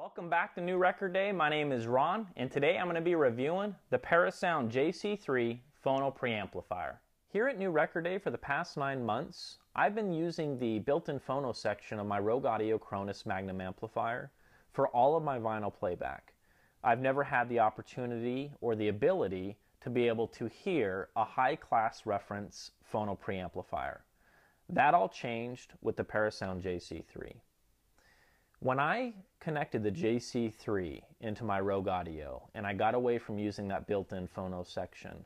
Welcome back to New Record Day. My name is Ron, and today I'm going to be reviewing the Parasound JC3 Phono Preamplifier. Here at New Record Day for the past 9 months, I've been using the built-in phono section of my Rogue Audio Cronus Magnum amplifier for all of my vinyl playback. I've never had the opportunity or the ability to be able to hear a high-class reference phono preamplifier. That all changed with the Parasound JC3. When I connected the JC3 into my Rogue Audio and I got away from using that built-in phono section,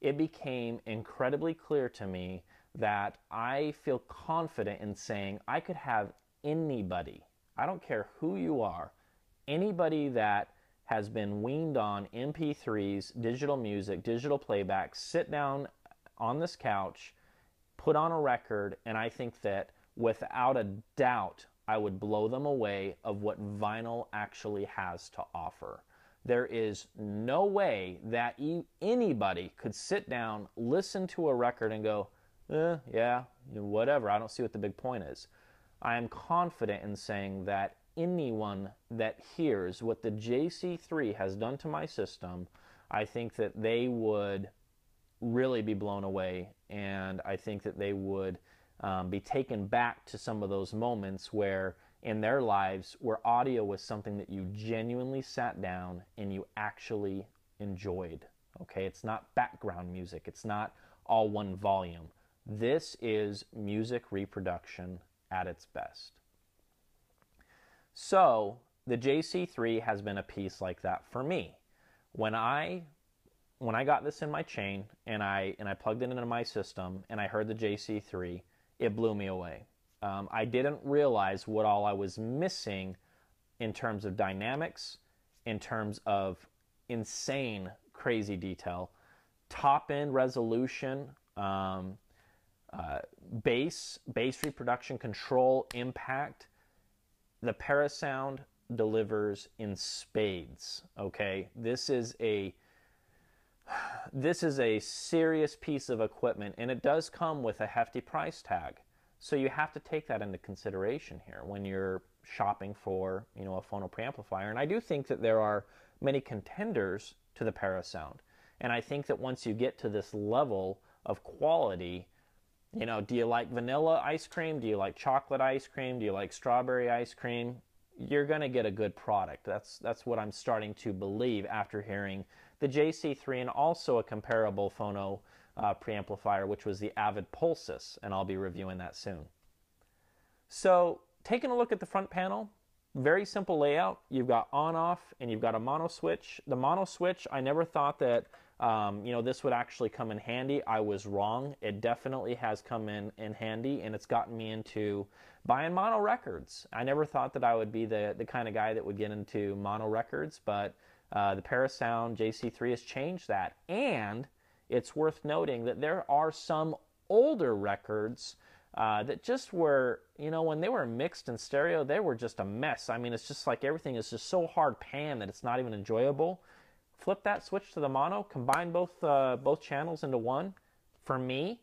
it became incredibly clear to me that I feel confident in saying I could have anybody, I don't care who you are, anybody that has been weaned on MP3s, digital music, digital playback, sit down on this couch, put on a record, and I think that without a doubt I would blow them away of what vinyl actually has to offer. There is no way that anybody could sit down, listen to a record and go, yeah, whatever, I don't see what the big point is. I am confident in saying that anyone that hears what the JC3 has done to my system, I think that they would really be blown away, and I think that they would be taken back to some of those moments where in their lives where audio was something that you genuinely sat down and you actually enjoyed. Okay, it's not background music, it's not all one volume. This is music reproduction at its best. So the JC3 has been a piece like that for me. When I got this in my chain and I plugged it into my system and I heard the JC3, it blew me away. I didn't realize what all I was missing in terms of dynamics, in terms of insane, crazy detail, top-end resolution, bass reproduction control, impact. The Parasound delivers in spades, okay? This is a serious piece of equipment, and it does come with a hefty price tag. So you have to take that into consideration here when you're shopping for, a phono preamplifier. And I do think that there are many contenders to the Parasound. And I think that once you get to this level of quality, do you like vanilla ice cream? Do you like chocolate ice cream? Do you like strawberry ice cream? You're going to get a good product. That's what I'm starting to believe after hearing the JC3 and also a comparable phono preamplifier, which was the Avid Pulsus, and I'll be reviewing that soon. So, taking a look at the front panel, very simple layout. You've got on-off and you've got a mono switch. The mono switch, I never thought that this would actually come in handy. I was wrong. It definitely has come in handy, and it's gotten me into buying mono records. I never thought that I would be the kind of guy that would get into mono records, but the Parasound JC3 has changed that. And it's worth noting that there are some older records that just were, when they were mixed in stereo, they were just a mess. I mean, it's just like everything is just so hard pan that it's not even enjoyable. Flip that switch to the mono, combine both channels into one. For me,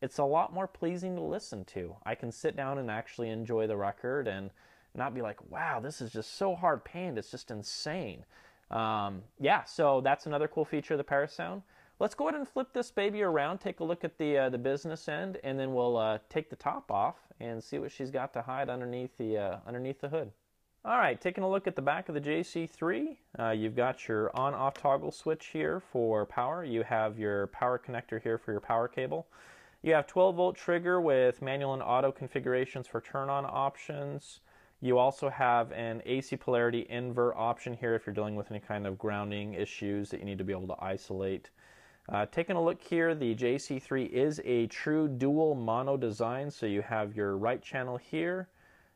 it's a lot more pleasing to listen to. I can sit down and actually enjoy the record and not be like, wow, this is just so hard panned, it's just insane. Yeah, so that's another cool feature of the Parasound. Let's go ahead and flip this baby around, take a look at the business end, and then we'll take the top off and see what she's got to hide underneath the hood. All right, taking a look at the back of the JC3, you've got your on-off toggle switch here for power. You have your power connector here for your power cable. You have 12-volt trigger with manual and auto configurations for turn-on options. You also have an AC polarity invert option here if you're dealing with any kind of grounding issues that you need to be able to isolate. Taking a look here, the JC3 is a true dual mono design, so you have your right channel here,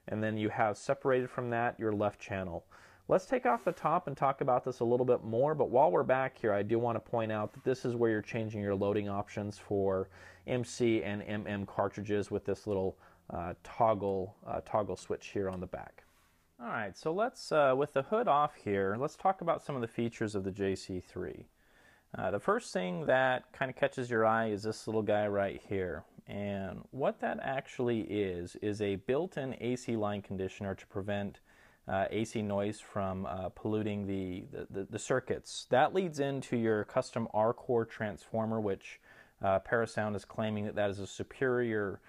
and then you have separated from that your left channel. Let's take off the top and talk about this a little bit more, but while we're back here, I do want to point out that this is where you're changing your loading options for MC and MM cartridges with this little toggle switch here on the back. All right, so let's, with the hood off here, let's talk about some of the features of the JC3. The first thing that kind of catches your eye is this little guy right here. And what that actually is a built-in AC line conditioner to prevent AC noise from polluting the circuits. That leads into your custom R-core transformer, which Parasound is claiming that that is a superior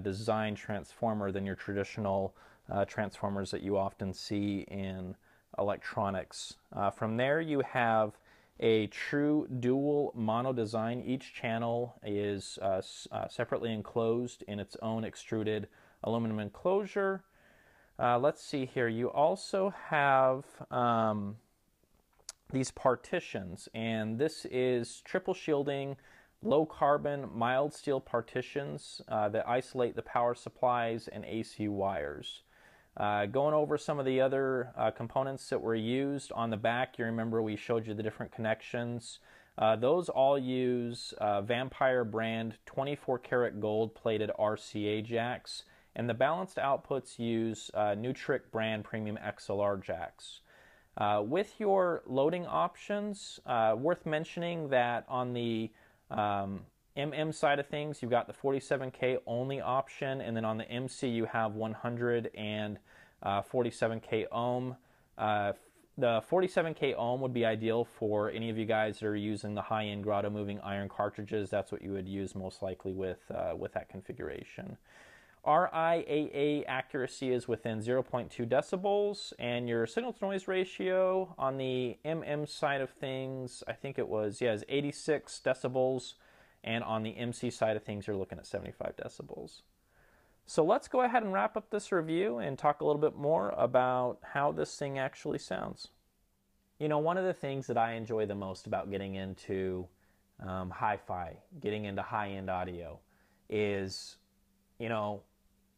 design transformer than your traditional transformers that you often see in electronics. From there you have a true dual mono design. Each channel is separately enclosed in its own extruded aluminum enclosure. Let's see here. You also have these partitions, and this is triple shielding, low carbon, mild steel partitions that isolate the power supplies and AC wires. Going over some of the other components that were used on the back, you remember we showed you the different connections. Those all use Vampire brand 24 karat gold plated RCA jacks, and the balanced outputs use Nutric brand premium XLR jacks. With your loading options, worth mentioning that on the MM side of things, you've got the 47K only option, and then on the MC you have 100 and 47K ohm. The 47K ohm would be ideal for any of you guys that are using the high-end grotto moving iron cartridges. That's what you would use most likely with that configuration. RIAA accuracy is within 0.2 decibels, and your signal to noise ratio on the MM side of things, I think it was, is 86 decibels, and on the MC side of things, you're looking at 75 decibels. So let's go ahead and wrap up this review and talk a little bit more about how this thing actually sounds. You know, one of the things that I enjoy the most about getting into hi-fi, getting into high-end audio is, you know,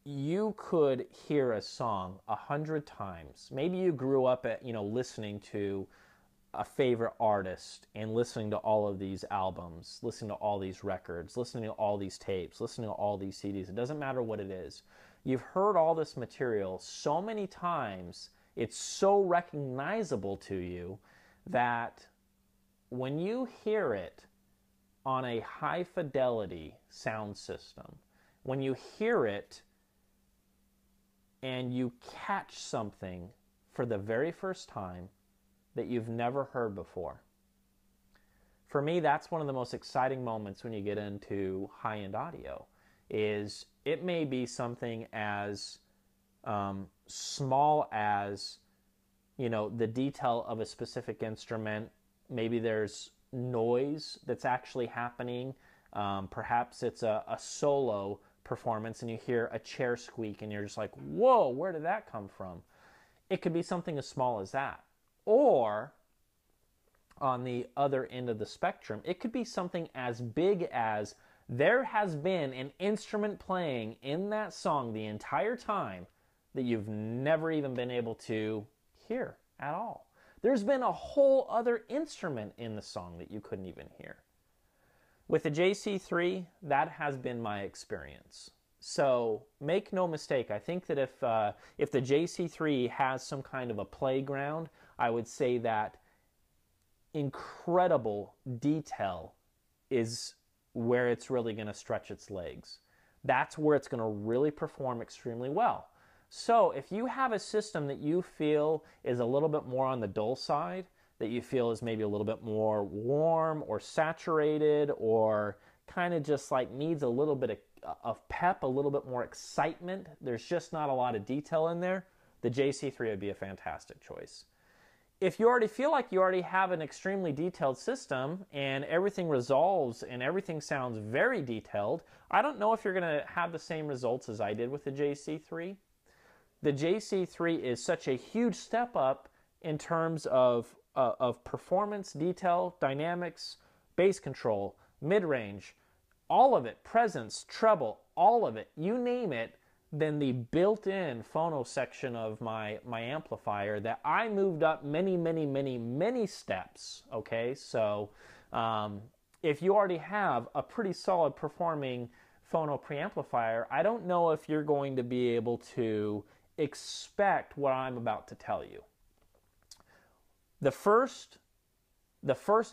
you could hear a song 100 times. Maybe you grew up at, listening to a favorite artist and listening to all of these albums, listening to all these records, listening to all these tapes, listening to all these CDs. It doesn't matter what it is. You've heard all this material so many times, it's so recognizable to you that when you hear it on a high fidelity sound system, when you hear it and you catch something for the very first time that you've never heard before. For me, that's one of the most exciting moments when you get into high-end audio, is it may be something as small as, the detail of a specific instrument. Maybe there's noise that's actually happening. Perhaps it's a solo performance and you hear a chair squeak and you're just like, whoa, where did that come from? It could be something as small as that. Or on the other end of the spectrum, it could be something as big as there has been an instrument playing in that song the entire time that you've never even been able to hear at all. There's been a whole other instrument in the song that you couldn't even hear. With the JC3, that has been my experience. So make no mistake, I think that if the JC3 has some kind of a playground, I would say that incredible detail is where it's really going to stretch its legs. That's where it's going to really perform extremely well. So if you have a system that you feel is a little bit more on the dull side, that you feel is maybe a little bit more warm or saturated or kind of just like needs a little bit of pep, a little bit more excitement, there's just not a lot of detail in there, the JC3 would be a fantastic choice. If you already feel like you already have an extremely detailed system and everything resolves and everything sounds very detailed, I don't know if you're going to have the same results as I did with the JC3. The JC3 is such a huge step up in terms of performance, detail, dynamics, bass control, mid-range, all of it, presence, treble, all of it, you name it, than the built-in phono section of my amplifier that I moved up many steps, okay? So if you already have a pretty solid performing phono preamplifier, I don't know if you're going to be able to expect what I'm about to tell you. The first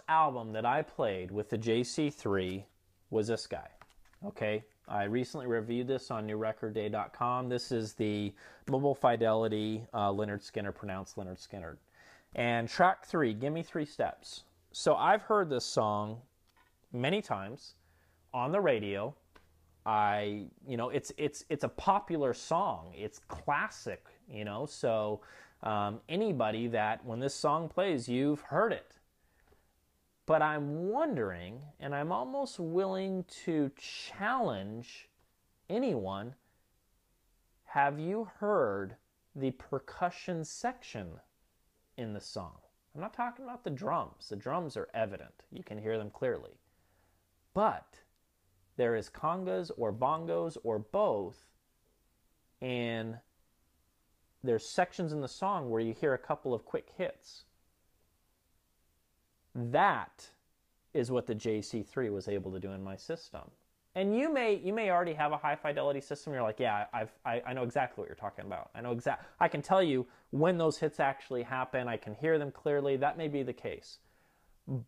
album that I played with the JC3 was this guy, okay? I recently reviewed this on newrecordday.com. This is the Mobile Fidelity Lynyrd Skynyrd, pronounced Lynyrd Skynyrd. And track 3, Give Me 3 Steps. So I've heard this song many times on the radio. It's a popular song. It's classic, so anybody that when this song plays, you've heard it. But I'm wondering, and I'm almost willing to challenge anyone, have you heard the percussion section in the song? I'm not talking about the drums. The drums are evident. You can hear them clearly. But there is congas or bongos or both, and there's sections in the song where you hear a couple of quick hits. That is what the JC3 was able to do in my system. And you may already have a high fidelity system. You're like, yeah, I know exactly what you're talking about. I can tell you when those hits actually happen. I can hear them clearly. That may be the case.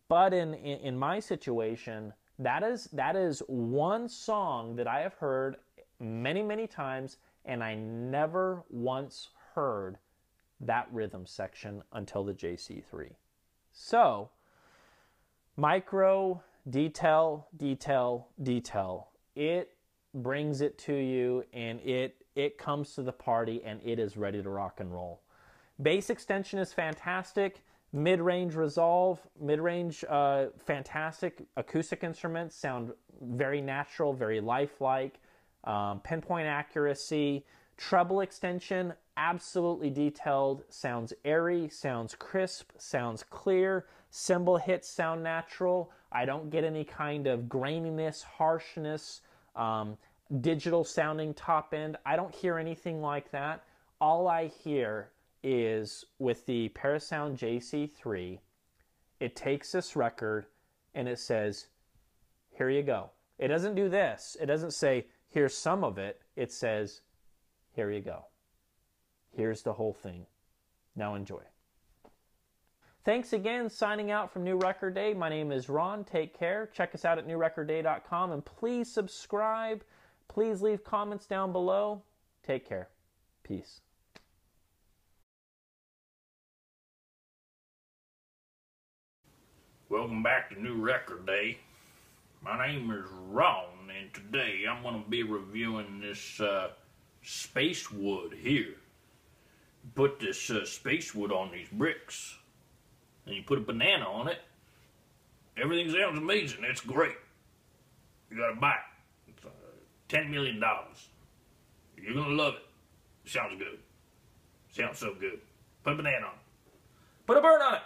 But in my situation, that is one song that I have heard many, many times, and I never once heard that rhythm section until the JC3. So, micro, detail, detail, detail. It brings it to you, and it comes to the party, and it is ready to rock and roll. Bass extension is fantastic. Mid-range resolve, mid-range fantastic. Acoustic instruments sound very natural, very lifelike. Pinpoint accuracy. Treble extension, absolutely detailed. Sounds airy, sounds crisp, sounds clear. Cymbal hits sound natural. I don't get any kind of graininess, harshness, digital sounding top end. I don't hear anything like that. All I hear is with the Parasound JC3, it takes this record and it says, here you go. It doesn't do this. It doesn't say, here's some of it. It says, here you go. Here's the whole thing. Now enjoy. Thanks again. Signing out from New Record Day. My name is Ron. Take care. Check us out at newrecordday.com, and please subscribe. Please leave comments down below. Take care. Peace. Welcome back to New Record Day. My name is Ron, and today I'm going to be reviewing this space wood here. Put this space wood on these bricks, and you put a banana on it. Everything sounds amazing. It's great. You got to buy it. It's $10 million. You're going to love it. It sounds good. Sounds so good. Put a banana on it. Put a bird on it.